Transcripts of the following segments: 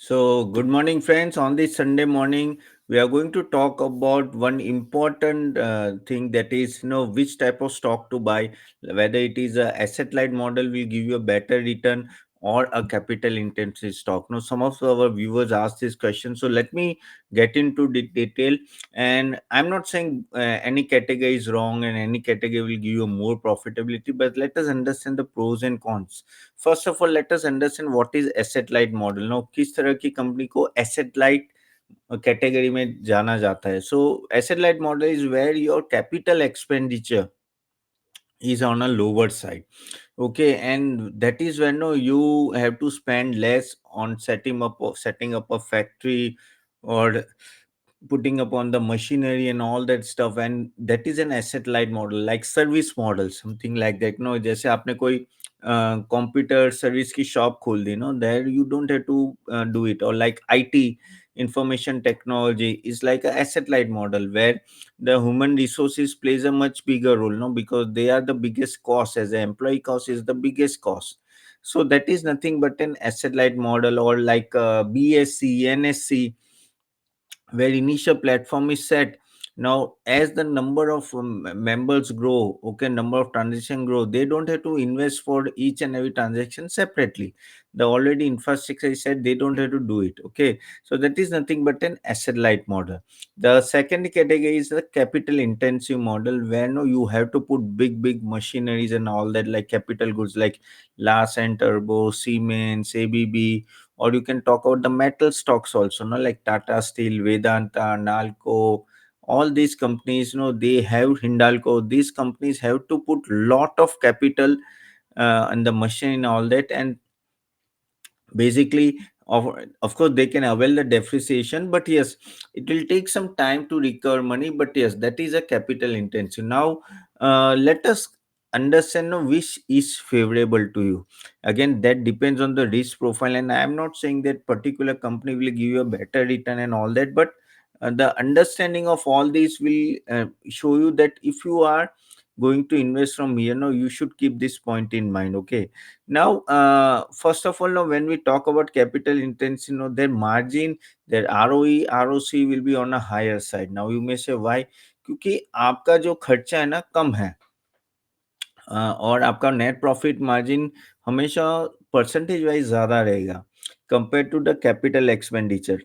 So, good morning, friends. On this Sunday morning, we are going to talk about one important thing, that is, which type of stock to buy. Whether it is a asset light model will give you a better return, or a capital intensive stock. Now, some of our viewers ask this question, so let me get into the detail. And I'm not saying any category is wrong and any category will give you more profitability, but let us understand the pros and cons. First of all let us understand what is asset light model. No, किस तरह की company को asset light category में जाना जाता है. So asset light model is where your capital expenditure is on a lower side. Okay, and that is when no, you have to spend less on setting up a factory, or putting upon the machinery and all that stuff. And that is an asset light model, like service model, something like that. No, जैसे आपने कोई computer service की shop खोल दी, no, there you don't have to do it. और like IT, information technology is like a asset light model where the human resources plays a much bigger role, no, because they are the biggest cost. As the employee cost is the biggest cost. So that is nothing but an asset light model. Or like BSc, NSc, where initial platform is set. Now as the number of members grow, okay, number of transaction grow, they don't have to invest for each and every transaction separately. The already infrastructure is set, they don't have to do it. Okay, so that is nothing but an asset light model. The second category is the capital intensive model, where no, you have to put big machineries and all that, like capital goods like Larsen Turbo, Siemens, ABB. Or you can talk about the metal stocks also, no, like Tata Steel, Vedanta, Nalco. All these companies, they have Hindalco. These companies have to put lot of capital in the machine and all that. And basically, of course they can avail the depreciation, but yes, it will take some time to recover money. But yes, that is a capital intensive. Now let us understand which is favorable to you. Again, that depends on the risk profile, and I am not saying that particular company will give you a better return and all that, but the understanding of all these will show you that if you are going to invest from here, you should keep this point in mind. Okay, now first of all, now when we talk about capital intensity, their margin, their ROE, ROC will be on a higher side. Now you may say why? क्योंकि आपका जो खर्चा है ना कम है, और आपका net profit margin हमेशा परसेंटेज वाइज ज्यादा रहेगा compare to the capital expenditure.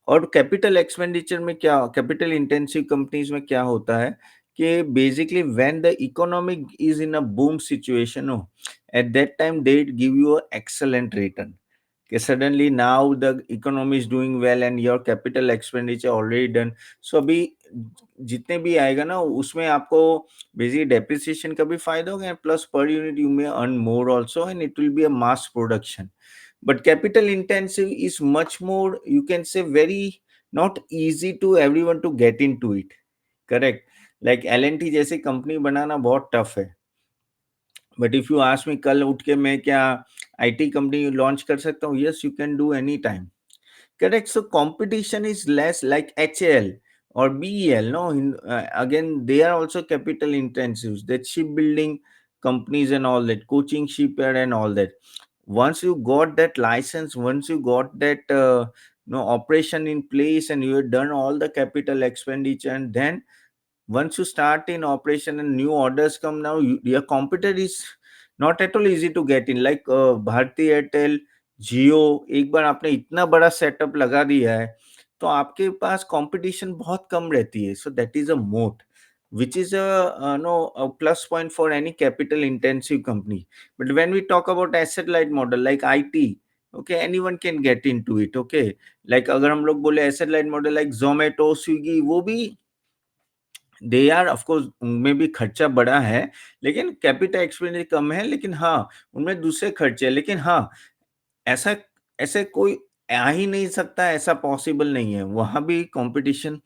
और कैपिटल एक्सपेंडिचर में क्या, कैपिटल इंटेंसिव कंपनीज में क्या होता है कि basically when the economic is in a boom situation, हो, at that time they give you a excellent return. कि suddenly now the economy is doing well and your capital expenditure already done. So अभी जितने भी आएगा ना उसमें आपको basically depreciation का भी फायदा होगा, plus per unit you may earn more also, and it will be a mass production. But capital intensive is much more, you can say, very not easy to everyone to get into it. Correct. Like L&T जैसी company बनाना बहुत tough है. But if you ask me कल उठ के मैं क्या IT company launch कर सकता हूँ, yes, you can do any time. Correct. So competition is less, like HAL or BEL. No, again, they are also capital intensive. That shipbuilding companies and all that, coaching shipyard and all that. Once you got that license, once you got that operation in place, and you have done all the capital expenditure, and then once you start in operation and new orders come, now your competitor is not at all easy to get in. Like Bharti Airtel, जियो, एक बार आपने इतना बड़ा setup लगा दिया है तो आपके पास competition बहुत कम रहती है. सो दैट इज अ मोट which is a plus point for any capital intensive company. But when we talk about asset light model like IT, okay, anyone can get into it. Okay, like अगर हम लोग बोले asset light model like Zomato, Swiggy, वो भी they are of course, उनमें भी खर्चा बड़ा है, लेकिन कैपिटल एक्सपेंडिचर कम है. लेकिन हाँ, उनमें दूसरे खर्चे हैं. लेकिन हाँ, ऐसा ऐसे कोई आ ही नहीं सकता, ऐसा पॉसिबल नहीं है, वहां भी कंपटीशन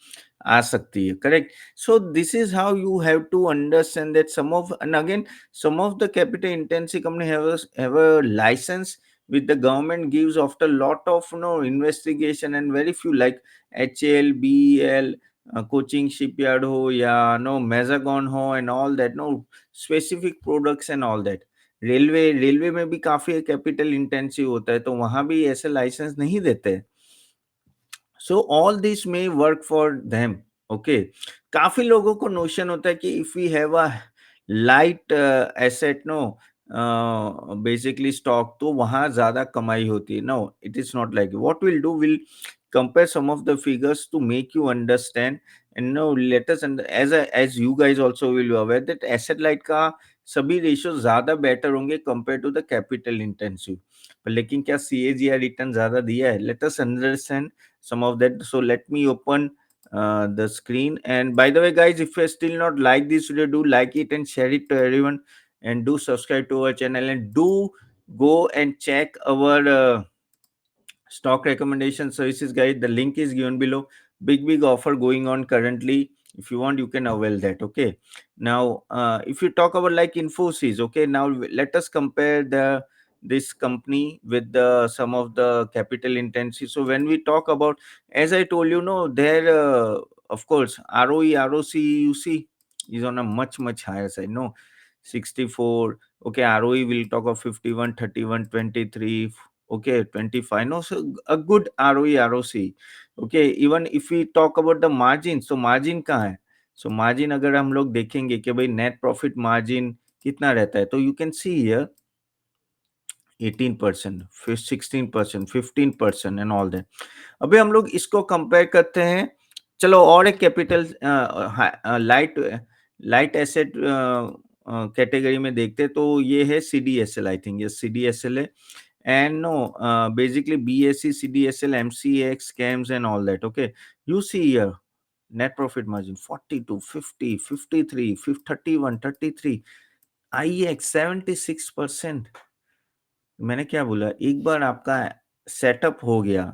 आ सकती है. Correct. So this is how you have to understand that some of, and again, some of the capital intensive company have a license with the government gives after lot of investigation, and very few like HL, BEL, coaching shipyard हो या मेजागॉन हो and all that, specific products and all that. Railway में भी काफी capital intensive होता है, तो वहां भी ऐसे लाइसेंस नहीं देते. So all this may work for them. Okay, काफी लोगों को नोशन होता है कि if we have a light asset, no basically stock, तो वहां ज्यादा कमाई होती है। No, it is not like. What will do, will compare some of the figures to make you understand, and now let us, and as you guys also will be aware that asset light का सभी ratio ज्यादा better होंगे compare to the capital intensive. पर लेकिन क्या CAGR return ज्यादा दिया है? Let us understand some of that. So let me open the screen. And by the way, guys, if you still not like this video, do like it and share it to everyone, and do subscribe to our channel, and do go and check our stock recommendation services guide. The link is given below. Big offer going on currently. If you want, you can avail that. Okay, now if you talk about like Infosys, okay, now let us compare the this company with the some of the capital intensive. So when we talk about, as I told you, no, there of course ROE, ROC, you see, is on a much higher side. No, 64. Okay, ROE will talk of 51, 31, 23. Okay, 25. No, so a good ROE, ROC. Okay, even if we talk about the margin, so margin कहाँ है? So margin अगर हम लोग देखेंगे कि भाई net profit margin कितना रहता है, तो you can see here 18%, फिर 16%, 15% एंड ऑल दैट। अभी हम लोग इसको कंपेयर करते हैं। चलो और एक capital light light asset category में देखते हैं, तो ये है CDSL। आई थिंक ये CDSL है। And no, basically BSE, CDSL, MCX, CAMS and all that. Okay, you see here net profit margin 42, 50, 53, 31, 33, IEX 76%। मैंने क्या बोला, एक बार आपका सेटअप हो गया,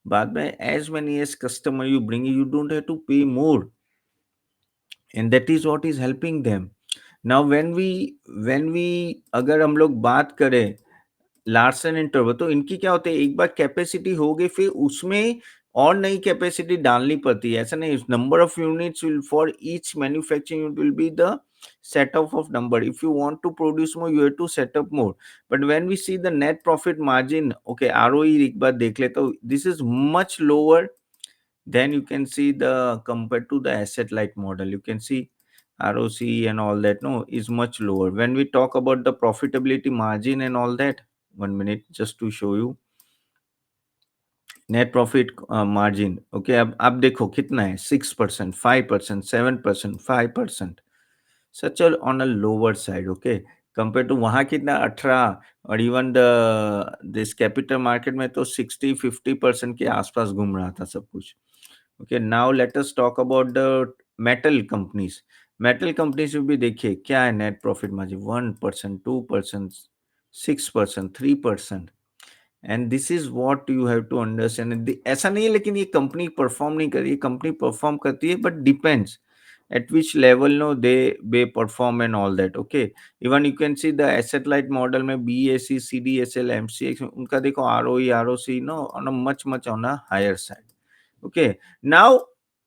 बाद में as many as customer you bring, you don't have to pay more, and that is what is helping them. Now when we अगर हम लोग बात करें लार्सन एंड टर्बो, तो इनकी क्या होती है, एक बार कैपेसिटी हो गई फिर उसमें और नई कैपेसिटी डालनी पड़ती है। ऐसा नहीं, number of units will for each manufacturing unit will be the set off of number. If you want to produce more, you have to set up more. But when we see the net profit margin, okay, ROE एक बार देख ले, तो this is much lower. Then you can see the compared to the asset light model, you can see ROC and all that, no, is much lower. When we talk about the profitability margin and all that, 1 minute just to show you net profit margin. Okay, अब देखो कितना है, 6%, 5%, 7%, 5%, such a on a lower side. Okay, compared to वहाँ कितना 18, और even the this capital market में तो 60-50% के आसपास घूम रहा था सब कुछ। Okay, now let us talk about the metal companies. Metal companies में भी देखिए क्या है net profit margin, 1%, 2%, 6%, 3%, and this is what you have to understand. ऐसा नहीं है लेकिन ये कंपनी परफॉर्म नहीं कर रही है, कंपनी परफॉर्म करती है, but depends at which level no they perform and all that. Okay, even you can see the asset light model में BSE, CDSL, MCX उनका देखो ROE, ROC no on a much on a higher side. Okay, now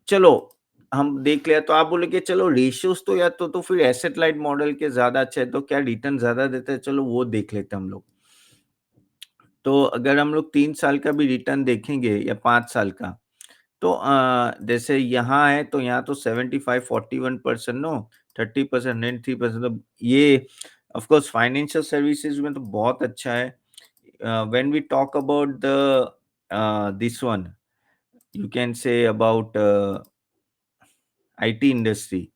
चलो हम देख लिया, तो आप बोले कि चलो रेशियोज तो या तो फिर एसेट लाइट मॉडल के ज्यादा अच्छा है, तो क्या रिटर्न ज्यादा देता है, चलो वो देख लेते हैं हम लोग। तो अगर हम लोग 3 साल का भी रिटर्न देखेंगे या 5 साल का, तो जैसे यहाँ है, तो यहाँ तो 75-41%, नो 30%, 93%, तो ये ऑफकोर्स फाइनेंशियल सर्विसेज में तो बहुत अच्छा है। When we talk about the this one, you can say about IT industry,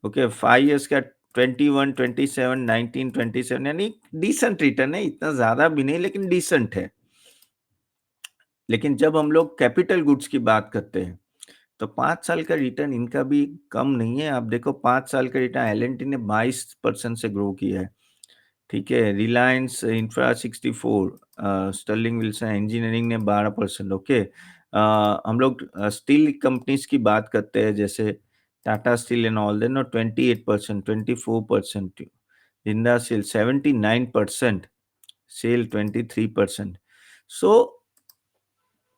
okay 5 years का 21, 27, 19, 27, यानी डिसेंट रिटर्न है, इतना ज्यादा भी नहीं लेकिन डिसेंट है। लेकिन जब हम लोग कैपिटल गुड्स की बात करते हैं, तो 5 साल का रिटर्न इनका भी कम नहीं है। आप देखो 5 साल का रिटर्न L&T ने 22% से ग्रो किया है। ठीक है, Reliance Infra 64, Sterling Wilson engineering ने 12%। ओके, हम लोग स्टील कंपनीज की बात करते हैं, जैसे Tata steel and all then, 28%, 24%, Jindal 79%, SAIL 23%। So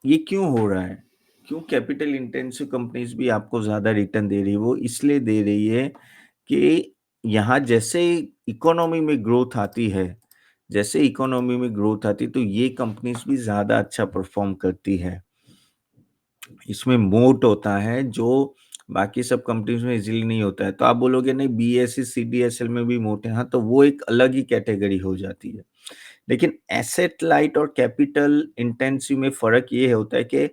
ये क्यों हो रहा है, क्यों कैपिटल इंटेंसिव कंपनीज भी आपको ज्यादा रिटर्न दे रही है? वो इसलिए दे रही है कि यहाँ जैसे इकोनॉमी में ग्रोथ आती है, जैसे इकोनॉमी में ग्रोथ आती है, तो ये कंपनीज भी ज्यादा अच्छा परफॉर्म करती है। इसमें मोट होता है जो बाकी सब कंपनीज में इजीली नहीं होता है। तो आप बोलोगे नहीं बीएसई सीडीएसएल में भी मोट है, हाँ तो वो एक अलग ही कैटेगरी हो जाती है। लेकिन एसेट लाइट और कैपिटल इंटेंसिव में फर्क ये होता है कि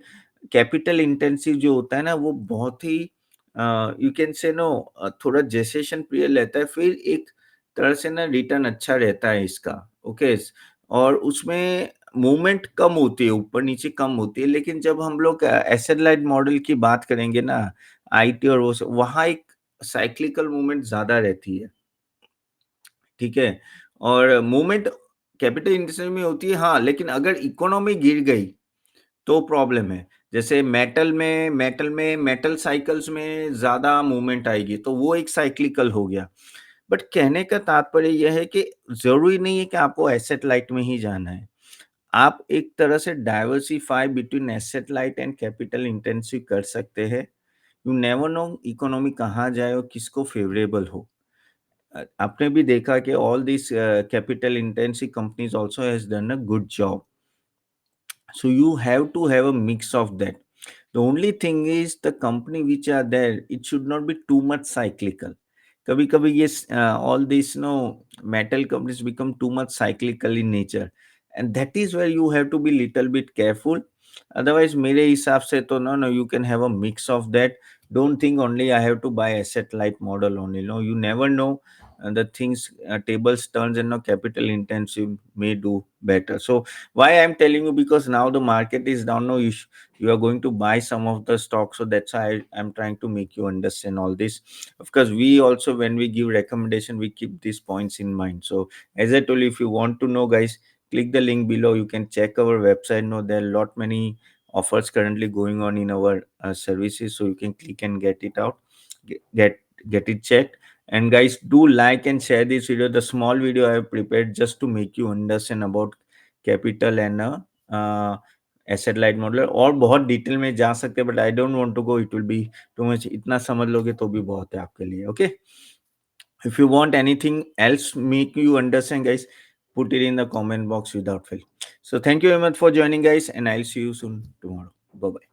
कैपिटल इंटेंसिव जो होता है ना वो बहुत ही यू कैन से नो थोड़ा जेसेशन पीरियड रहता है, फिर एक तरह से ना रिटर्न अच्छा रहता है इसका। ओके, और उसमें मूवमेंट कम होती है, ऊपर नीचे कम होती है। लेकिन जब हम लोग एसेट लाइट मॉडल की बात करेंगे ना, आईटी और वो वहाँ एक साइक्लिकल मूवमेंट ज्यादा रहती है। ठीक है, और मूवमेंट कैपिटल इंटेंसिव में होती है हाँ, लेकिन अगर इकोनॉमी गिर गई तो प्रॉब्लम है। जैसे मेटल में मेटल साइकिल्स में ज्यादा मूवमेंट आएगी तो वो एक साइक्लिकल हो गया। बट कहने का तात्पर्य यह है कि जरूरी नहीं है कि आपको एसेट लाइट में ही जाना है। आप एक तरह से diversify between asset light and capital intensive कर सकते हैं। यू नेवर नो इकोनॉमी कहाँ जाए और किसको फेवरेबल हो। आपने भी देखा कि all this capital intensive companies also has done a good job. So you have to have a mix of that. The only thing is the company which are there, it should not be too much cyclical. कभी कभी ये all these metal companies become too much cyclical in nature, and that is where you have to be little bit careful. Otherwise मेरे हिसाब से तो no, you can have a mix of that. Don't think only I have to buy asset light model only. No, you never know, the things tables turns and no capital intensive may do better. So why I'm telling you, because now the market is down, no you are going to buy some of the stock, so that's why I'm trying to make you understand all this. Of course we also, when we give recommendation, we keep these points in mind. So as I told you, if you want to know guys, click the link below, you can check our website. No, there are lot many offers currently going on in our services, so you can click and get it out, get get it checked. And guys, do like and share this video, the small video I have prepared just to make you understand about capital and asset light model. और बहुत detail में जा सकते हैं, but I don't want to go, it will be too much. इतना समझ लोगे तो भी बहुत है आपके लिए। Okay, if you want anything else make you understand guys, put it in the comment box without fail. So thank you very much for joining guys, and I'll see you soon tomorrow. Bye bye.